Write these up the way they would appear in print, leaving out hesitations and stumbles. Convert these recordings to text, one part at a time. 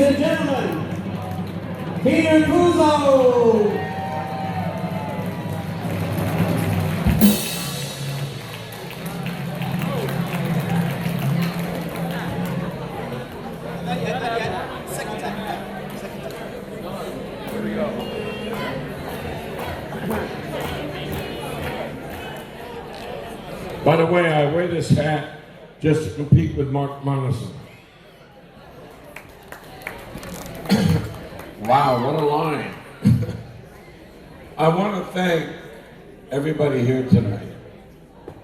and gentlemen, Peter Kuzo. By the way, I wear this hat just to compete with Mark Monison. Wow, what a line. I want to thank everybody here tonight.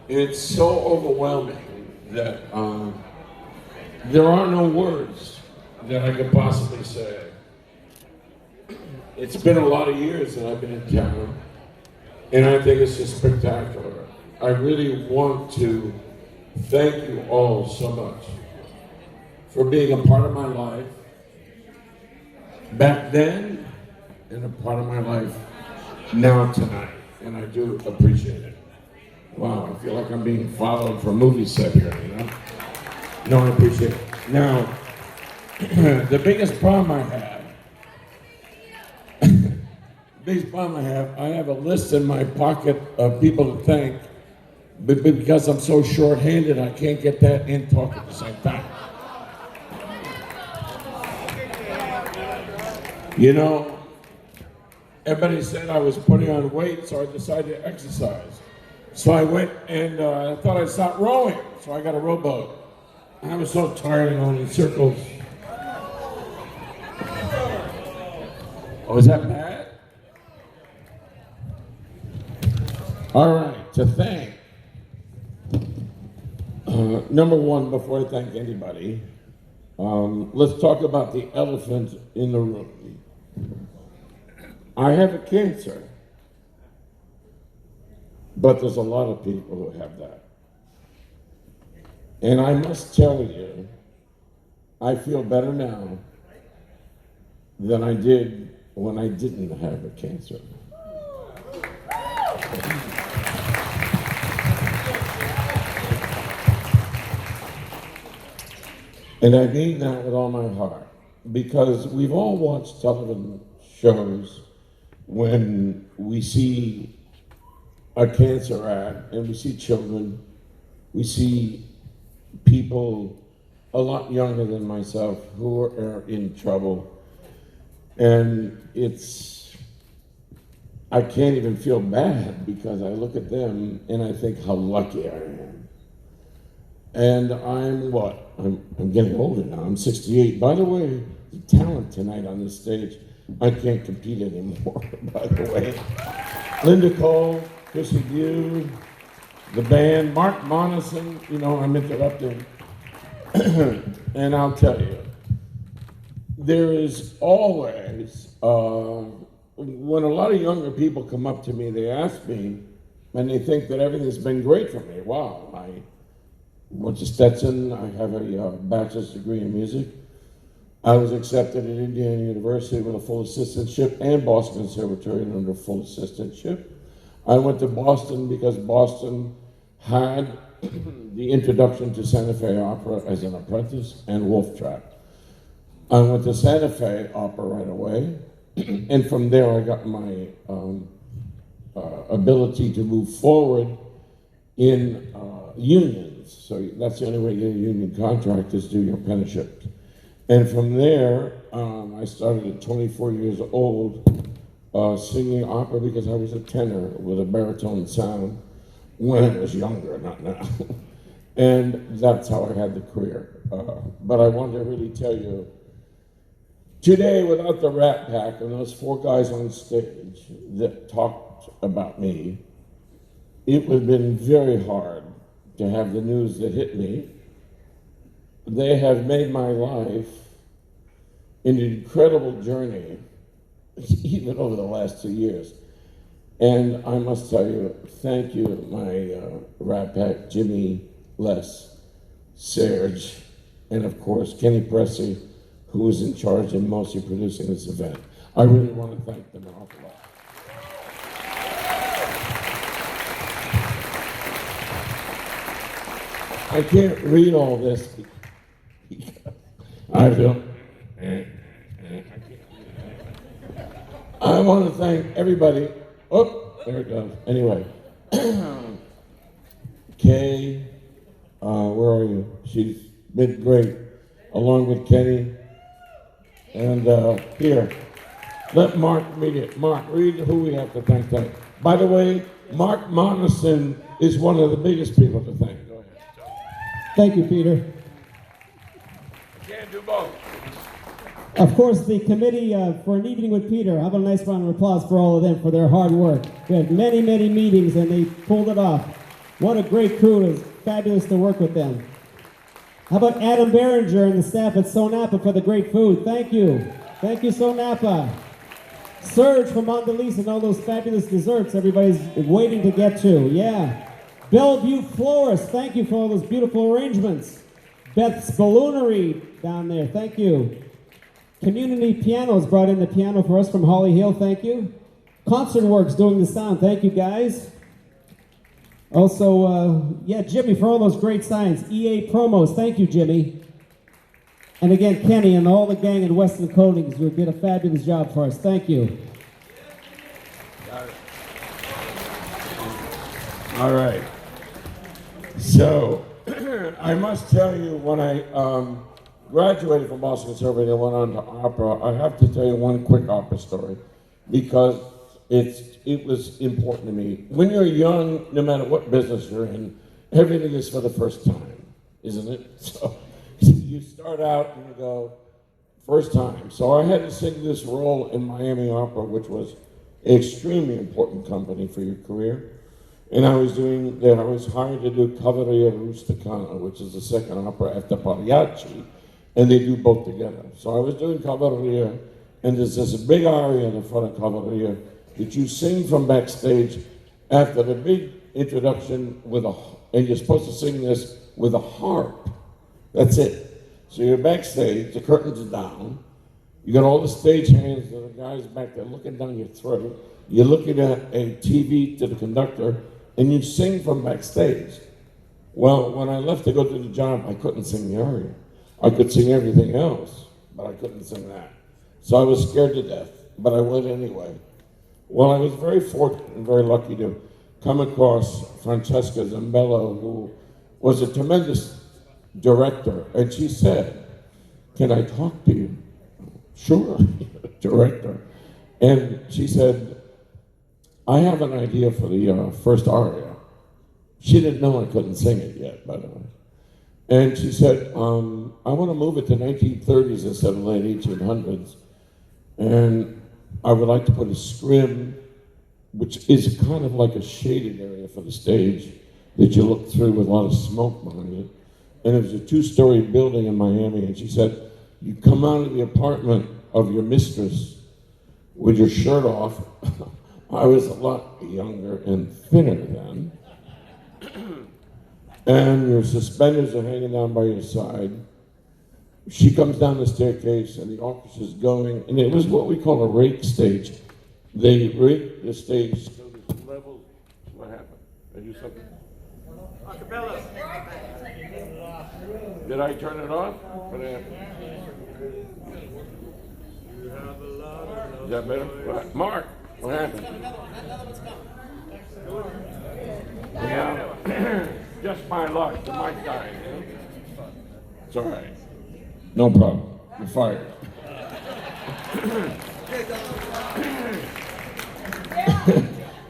It's so overwhelming that there are no words that I could possibly say. It's been a lot of years that I've been in town, and I think it's just spectacular. I really want to thank you all so much for being a part of my life back then and a part of my life now tonight, and I do appreciate it. Wow, I feel like I'm being followed for a movie set here, you know? No, I appreciate it. Now, the biggest problem I have a list in my pocket of people to thank, but because I'm so short-handed, I can't get that and talk at the same time. You know, everybody said I was putting on weight, so I decided to exercise. So I went and I thought I'd stop rowing, so I got a rowboat. I was so tired of going in circles. Oh, is that bad? All right, to thank. Number one, before I thank anybody, let's talk about the elephant in the room. I have a cancer, but there's a lot of people who have that. And I must tell you, I feel better now than I did when I didn't have a cancer. And I mean that with all my heart, because we've all watched television shows when we see a cancer ad and we see children, we see people a lot younger than myself who are in trouble. And I can't even feel bad because I look at them and I think how lucky I am. And I'm getting older now, I'm 68. By the way, the talent tonight on this stage, I can't compete anymore, by the way. Linda Cole, Chrissy Dew, the band, Mark Monison, you know, I'm interrupting. And I'll tell you, there is always, when a lot of younger people come up to me, they ask me, and they think that everything's been great for me. Wow, I went to Stetson, I have a bachelor's degree in music. I was accepted at Indiana University with a full assistantship and Boston Conservatory under a full assistantship. I went to Boston because Boston had the introduction to Santa Fe Opera as an apprentice and Wolf Trap. I went to Santa Fe Opera right away, and from there I got my ability to move forward in unions. So that's the only way you get a union contract is do your apprenticeship. And from there, I started at 24 years old singing opera because I was a tenor with a baritone sound when I was younger, not now. And that's how I had the career. But I wanted to really tell you, today without the Rat Pack and those four guys on stage that talked about me, it would have been very hard to have the news that hit me. They have made my life an incredible journey, even over the last 2 years. And I must tell you, thank you, my Rat Pack, Jimmy, Les, Serge, and of course, Kenny Pressey, who was in charge and mostly producing this event. I really want to thank them an awful lot. I can't read all this because I feel want to thank everybody. Oh, there it goes. Anyway, Kay, where are you? She's been great, along with Kenny. And here, let Mark read it. Mark, read who we have to thank today. By the way, Mark Monison is one of the biggest people to thank. Go ahead. Thank you, Peter. Can't do both. Of course, the committee for an evening with Peter. Have a nice round of applause for all of them for their hard work. We had many, many meetings, and they pulled it off. What a great crew. It was fabulous to work with them. How about Adam Behringer and the staff at Sonapa for the great food? Thank you. Thank you, Sonapa. Serge from Mondelez and all those fabulous desserts everybody's waiting to get to. Yeah. Bellevue Florist, thank you for all those beautiful arrangements. Beth's Balloonery down there, thank you. Community Pianos brought in the piano for us from Holly Hill, thank you. Concert Works doing the sound, thank you guys. Also, Jimmy for all those great signs. EA Promos, thank you, Jimmy. And again, Kenny and all the gang in Western Coatings who did a fabulous job for us, thank you. All right. So, I must tell you, when I graduated from Boston Conservatory and went on to opera, I have to tell you one quick opera story because it was important to me. When you're young, no matter what business you're in, everything is for the first time, isn't it? So you start out and you go, first time. So I had to sing this role in Miami Opera, which was an extremely important company for your career. And I was hired to do Cavalleria Rusticana, which is the second opera after Pagliacci, and they do both together. So I was doing Cavalleria, and there's this big aria in the front of Cavalleria that you sing from backstage after the big introduction and you're supposed to sing this with a harp. That's it. So you're backstage, the curtains are down, you got all the stage hands and the guys back there looking down your throat, you're looking at a TV to the conductor, and you sing from backstage. Well, when I left to go do the job, I couldn't sing the aria. I could sing everything else, but I couldn't sing that. So I was scared to death, but I went anyway. Well, I was very fortunate and very lucky to come across Francesca Zambello, who was a tremendous director, and she said, "Can I talk to you?" Sure, director. And she said, "I have an idea for the first aria." She didn't know I couldn't sing it yet, by the way. And she said, "I want to move it to 1930s instead of late 1800s. And I would like to put a scrim, which is kind of like a shaded area for the stage that you look through with a lot of smoke behind it. And it was a 2-story building in Miami. And she said, you come out of the apartment of your mistress with your shirt off." I was a lot younger and thinner then. And your suspenders are hanging down by your side. She comes down the staircase and the orchestra's going, and it was what we call a rake stage. They rake the stage so there's levels. What happened? Did I do something? Acapella. Did I turn it off? What happened? Is that better? What? Mark, what happened? Yeah, just my luck, the mic died. It's all right. No problem. You're fired.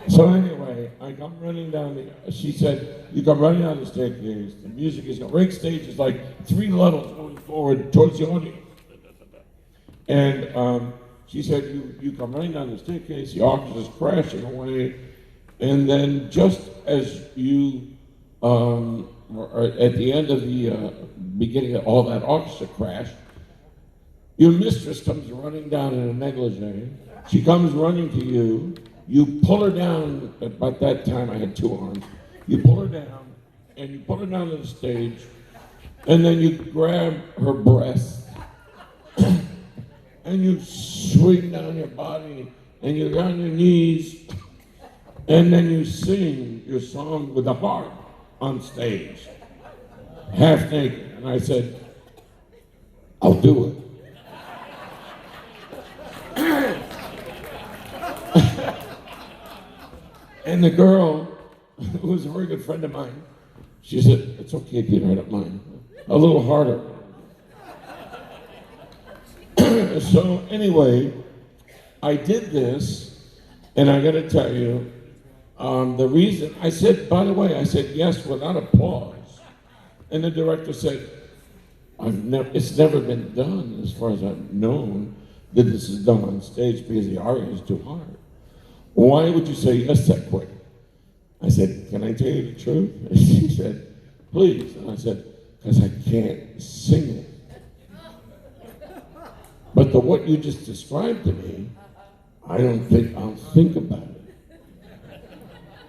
So anyway, I come running down she said, you come running down the staircase, the music is going, rake stage is like 3 levels going forward towards the audience. And she said, you come running down the staircase, the orchestra's crashing away, and then just as you at the end of the beginning of all that orchestra crash, your mistress comes running down in a negligee. She comes running to you. You pull her down. About that time, I had 2 arms. You pull her down, and you pull her down to the stage, and then you grab her breast, and you swing down your body, and you're on your knees, and then you sing your song with the harp on stage, half naked. And I said, I'll do it. And the girl, who was a very good friend of mine, she said, "It's okay, Peter, I don't mind. A little harder." So anyway, I did this, and I got to tell you, the reason, I said, by the way, I said yes without applause. And the director said, it's never been done, as far as I've known, that this is done on stage because the aria is too hard. Why would you say yes that quick? I said, "Can I tell you the truth?" And she said, "Please." And I said, "Because I can't sing it. But what you just described to me, I don't think I'll think about it."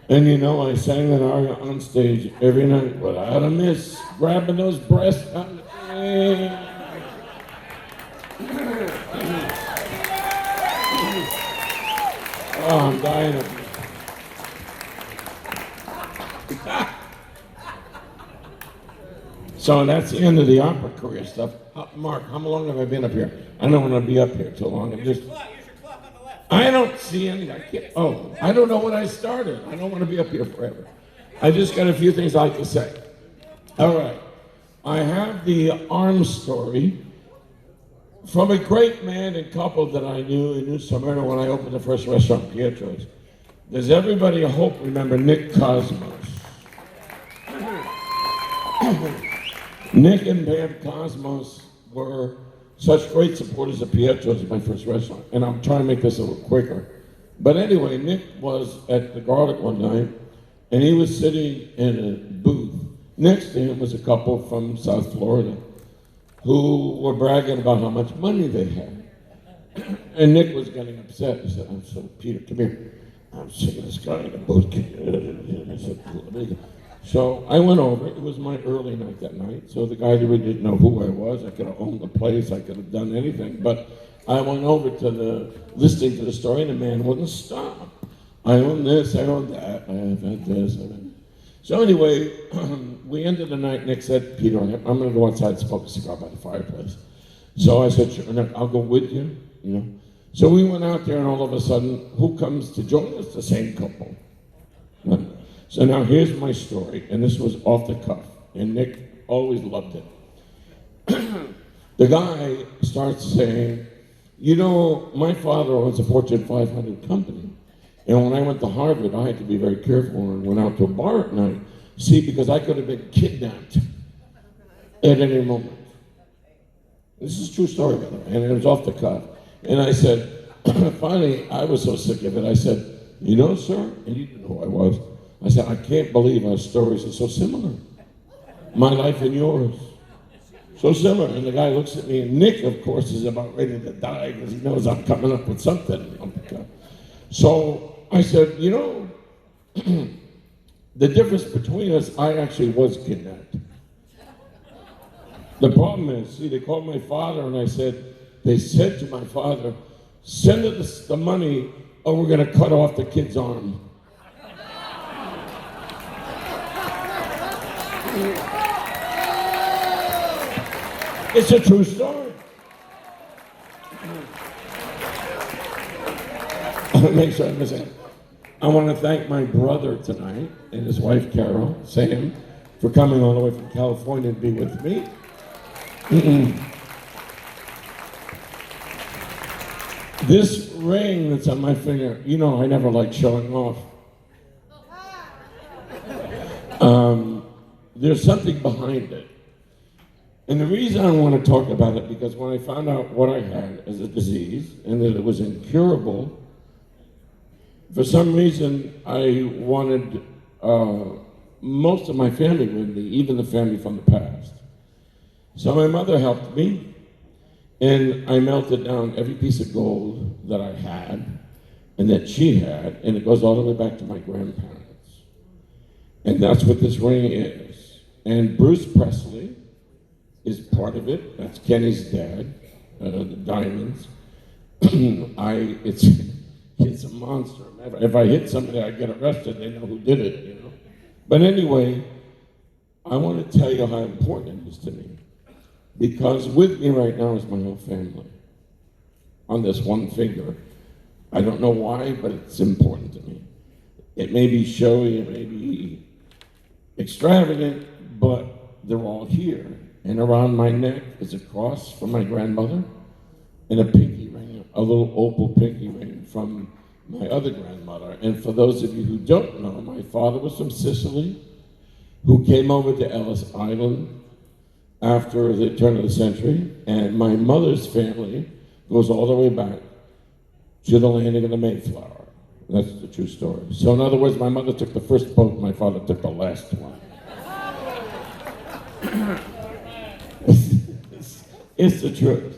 And you know, I sang that aria on stage every night without a miss, grabbing those breasts. Oh, I'm dying of you. So that's the end of the opera career stuff. Mark, how long have I been up here? I don't want to be up here too long. Use your clock on the left. I don't see any. I don't know when I started. I don't want to be up here forever. I just got a few things I'd like to say. All right. I have the arm story from a great man and couple that I knew in New Smyrna when I opened the first restaurant, Pietro's. Does everybody, I hope, remember Nick Cosmos? Nick and Pam Cosmos were such great supporters of Pietro's at my first restaurant. And I'm trying to make this a little quicker. But anyway, Nick was at the Garlic one night, and he was sitting in a booth. Next to him was a couple from South Florida who were bragging about how much money they had. And Nick was getting upset. He said, "Peter, come here. I'm seeing this guy in a booth." I said, "Cool." So I went over. It was my early night that night. So the guy really didn't know who I was. I could have owned the place. I could have done anything. But I went over to listening to the story, and the man wouldn't stop. "I own this, I own that, I have had this, I have had." So anyway, we ended the night. Nick said, "Peter, I'm going to go outside and smoke a cigar by the fireplace." So I said, "Sure, Nick, I'll go with you." So we went out there, and all of a sudden, who comes to join us? The same couple. So now here's my story, and this was off the cuff, and Nick always loved it. The guy starts saying, "My father owns a Fortune 500 company. And when I went to Harvard, I had to be very careful and went out to a bar at night. See, because I could have been kidnapped at any moment." This is a true story, by the way, and it was off the cuff. And I said, finally, I was so sick of it, I said, "Sir," and you didn't know who I was. I said, "I can't believe our stories are so similar. My life and yours. So similar." And the guy looks at me, and Nick, of course, is about ready to die because he knows I'm coming up with something. So I said, the difference between us, I actually was kidnapped. The problem is, they called my father, and they said to my father, "Send us the money or we're going to cut off the kid's arm." It's a true story. Make sure I miss it. I want to thank my brother tonight and his wife Carol, Sam, for coming all the way from California to be with me. This ring that's on my finger, I never like showing off. There's something behind it. And the reason I want to talk about it, because when I found out what I had as a disease and that it was incurable, for some reason I wanted most of my family with me, even the family from the past. So my mother helped me, and I melted down every piece of gold that I had and that she had, and it goes all the way back to my grandparents. And that's what this ring is. And Bruce Presley is part of it. That's Kenny's dad, the diamonds. It's a monster. If I hit somebody, I get arrested. They know who did it, But anyway, I want to tell you how important it is to me. Because with me right now is my whole family. On this one finger. I don't know why, but it's important to me. It may be showy, it may be extravagant, but they're all here. And around my neck is a cross from my grandmother and a pinky ring, a little opal pinky ring from my other grandmother. And for those of you who don't know, my father was from Sicily, who came over to Ellis Island after the turn of the century, and my mother's family goes all the way back to the landing of the Mayflower. That's the true story. So in other words, my mother took the first boat, my father took the last one. It's the truth.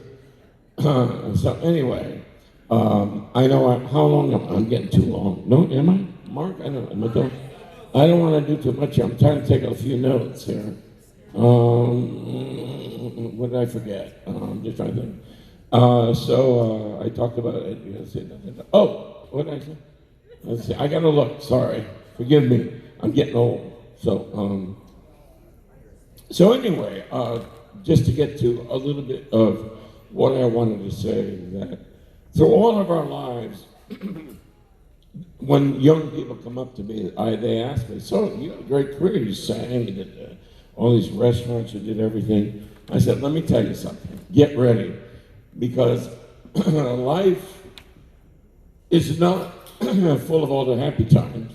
So anyway, I know how long I'm getting too long. No, am I? Mark, I don't know. I don't want to do too much here. I'm trying to take a few notes here. What did I forget? I'm just trying to think. So I talked about it. Oh, what did I say? Let's see. I gotta look. Sorry. Forgive me. I'm getting old. So anyway, just to get to a little bit of what I wanted to say, that through all of our lives, when young people come up to me, they ask me, so you had a great career, you sang, you did all these restaurants, you did everything. I said, let me tell you something, get ready, because life is not full of all the happy times.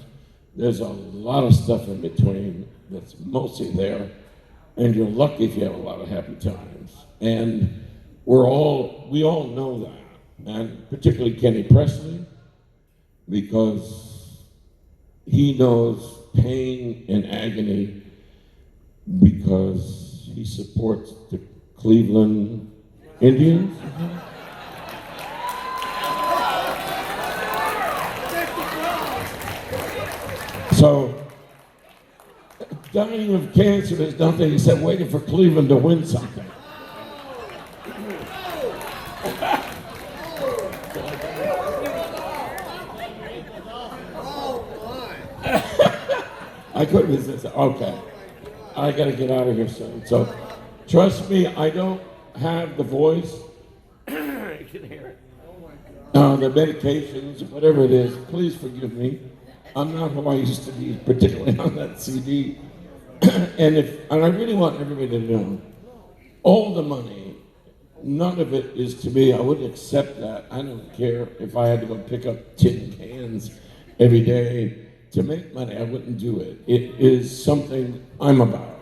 There's a lot of stuff in between that's mostly there, and you're lucky if you have a lot of happy times. And we all know that, and particularly Kenny Presley, because he knows pain and agony because he supports the Cleveland Indians. So, dying of cancer is nothing except waiting for Cleveland to win something. I couldn't resist it. Okay. I got to get out of here soon. So, trust me, I don't have the voice. You can hear it. The medications, whatever it is, please forgive me. I'm not who I used to be, particularly on that CD. And I really want everybody to know, all the money, none of it is to me. I wouldn't accept that. I don't care if I had to go pick up tin cans every day to make money. I wouldn't do it. It is something I'm about.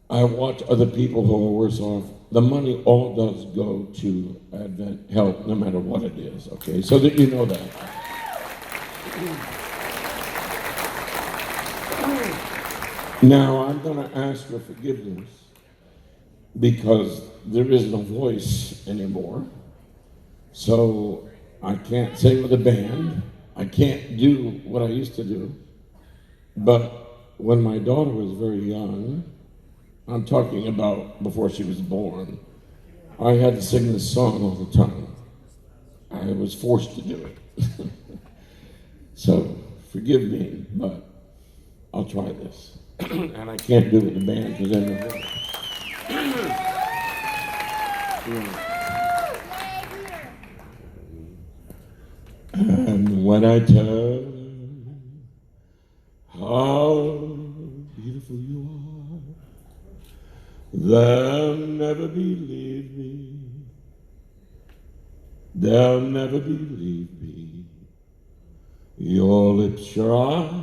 I watch other people who are worse off. The money all does go to Advent help, no matter what it is, okay? So that you know that. Now, I'm going to ask for forgiveness because there is no voice anymore. So I can't sing with a band. I can't do what I used to do. But when my daughter was very young, I'm talking about before she was born, I had to sing this song all the time. I was forced to do it. So forgive me, but I'll try this. And I can't do it with the band because I'm not voice. And when I tell how beautiful you are, they'll never believe me. They'll never believe me. Your lips, your eyes,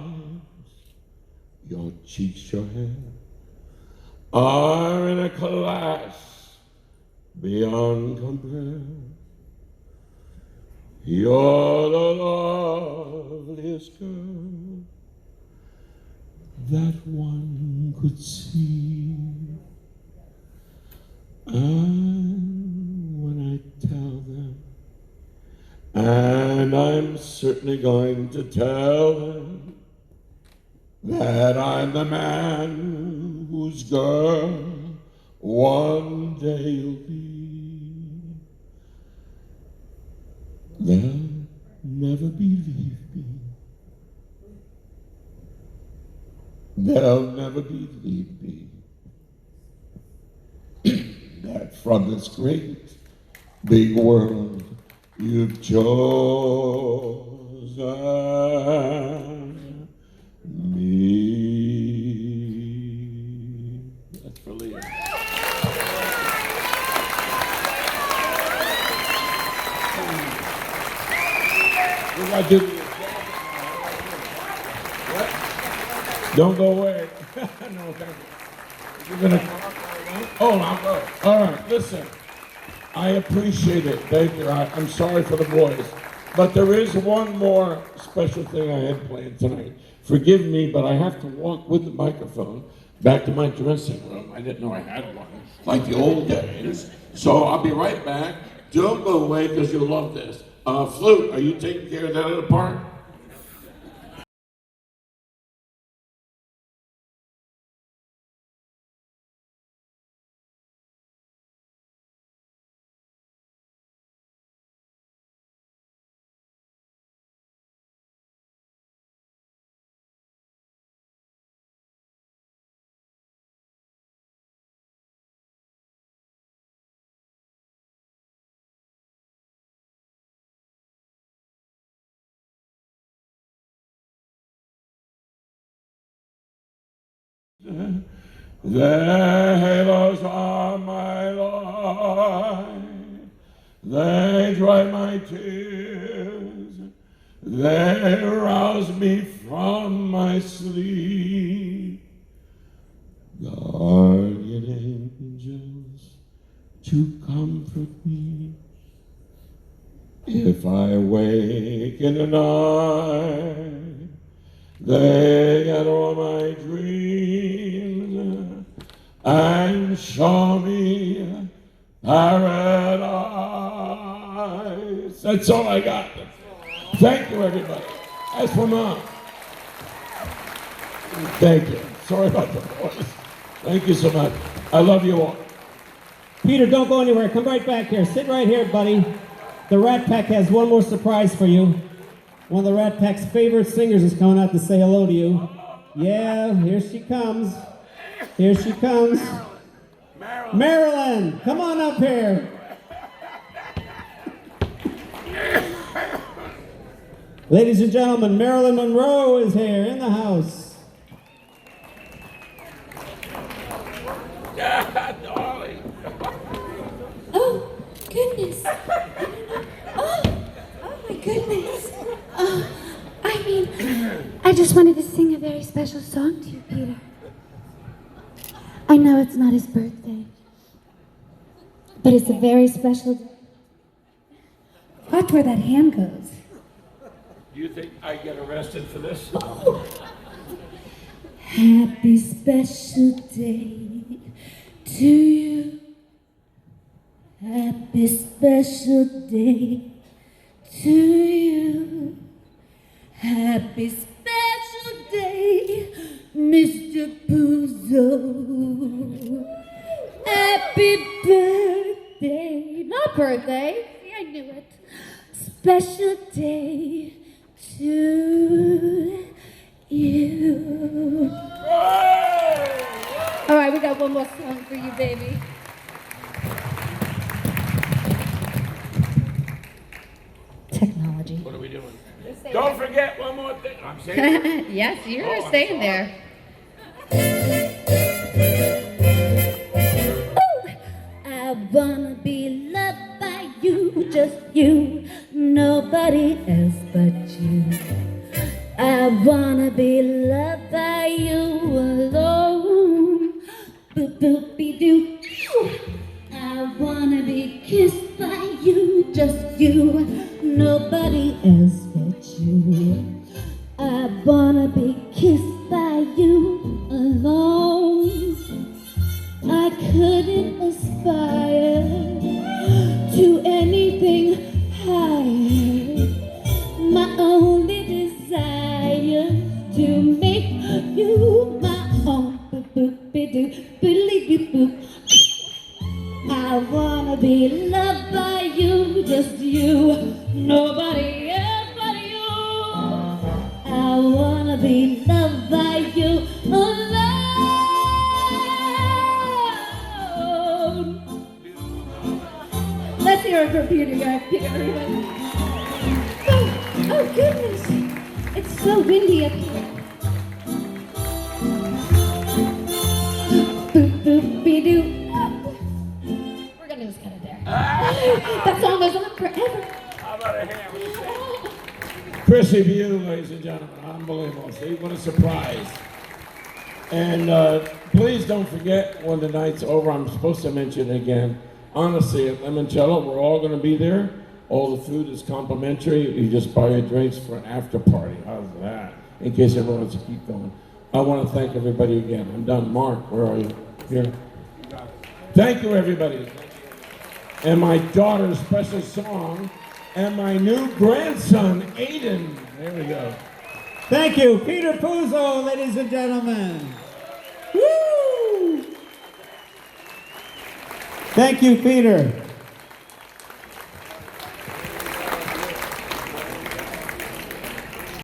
your cheeks, your hair are in a class beyond compare. You're the loveliest girl that one could see. And when I tell them, and I'm certainly going to tell them, that I'm the man whose girl one day you'll be, they'll never believe me. They'll never believe me that from this great big world you've chosen That's for Leah. We got to do the what? Don't go away. No, thank you. You're gonna come up right now? Oh, I'm good. All right, listen. I appreciate it. Thank you. I'm sorry for the boys. But there is one more special thing I had planned tonight. Forgive me, but I have to walk with the microphone back to my dressing room. I didn't know I had one, like the old days. So I'll be right back. Don't go away because you'll love this. Flute, are you taking care of that other part? The halos are my life, they dry my tears, they rouse me from my sleep. Guardian angels to comfort me, if I wake in the night, they gather all my dreams and show me paradise. That's all I got. Thank you, everybody. That's for Mom. Thank you. Sorry about the voice. Thank you so much. I love you all. Peter, don't go anywhere. Come right back here. Sit right here, buddy. The Rat Pack has one more surprise for you. One of the Rat Pack's favorite singers is coming out to say hello to you. Yeah, here she comes. Here she comes. Marilyn, come on up here. Ladies and gentlemen, Marilyn Monroe is here in the house. Oh, goodness. Oh my goodness. I just wanted to sing a very special song to you, Peter. I know it's not his birthday, but it's a very special day. Watch where that hand goes. Do you think I get arrested for this? Oh. Happy special day to you. Happy special day to you. Happy special day, Mr. Puzo. Happy birthday. Not birthday. See, I knew it. Special day to you. All right, we got one more song for you, baby. Technology. What are we doing? Don't forget one more thing. I'm saying. Yes, you're staying there. Ooh, I wanna be loved by you, just you, nobody else but you. I wanna be loved by you alone. Boop boop be doo. I wanna be kissed by you, just you, nobody else but you. I wanna be kissed by you alone. I couldn't aspire to anything higher. My only desire to make you my own. Boop boop be doo, boodly doo boop. I wanna be loved by you, just you, nobody else but you. I wanna be loved by you alone. Let's hear it for Peter, guys. Everybody. Oh goodness, it's so windy up here. Boop boop Especially for you, ladies and gentlemen. Unbelievable. See, what a surprise. And please don't forget when the night's over, I'm supposed to mention it again. Honestly, at Limoncello, we're all going to be there. All the food is complimentary. You just buy your drinks for an after party. How's that? In case everyone wants to keep going. I want to thank everybody again. I'm done. Mark, where are you? Here. Thank you, everybody. And my daughter's special song, and my new grandson, Aiden. There we go. Thank you, Peter Puzo, ladies and gentlemen. Woo! Thank you, Peter.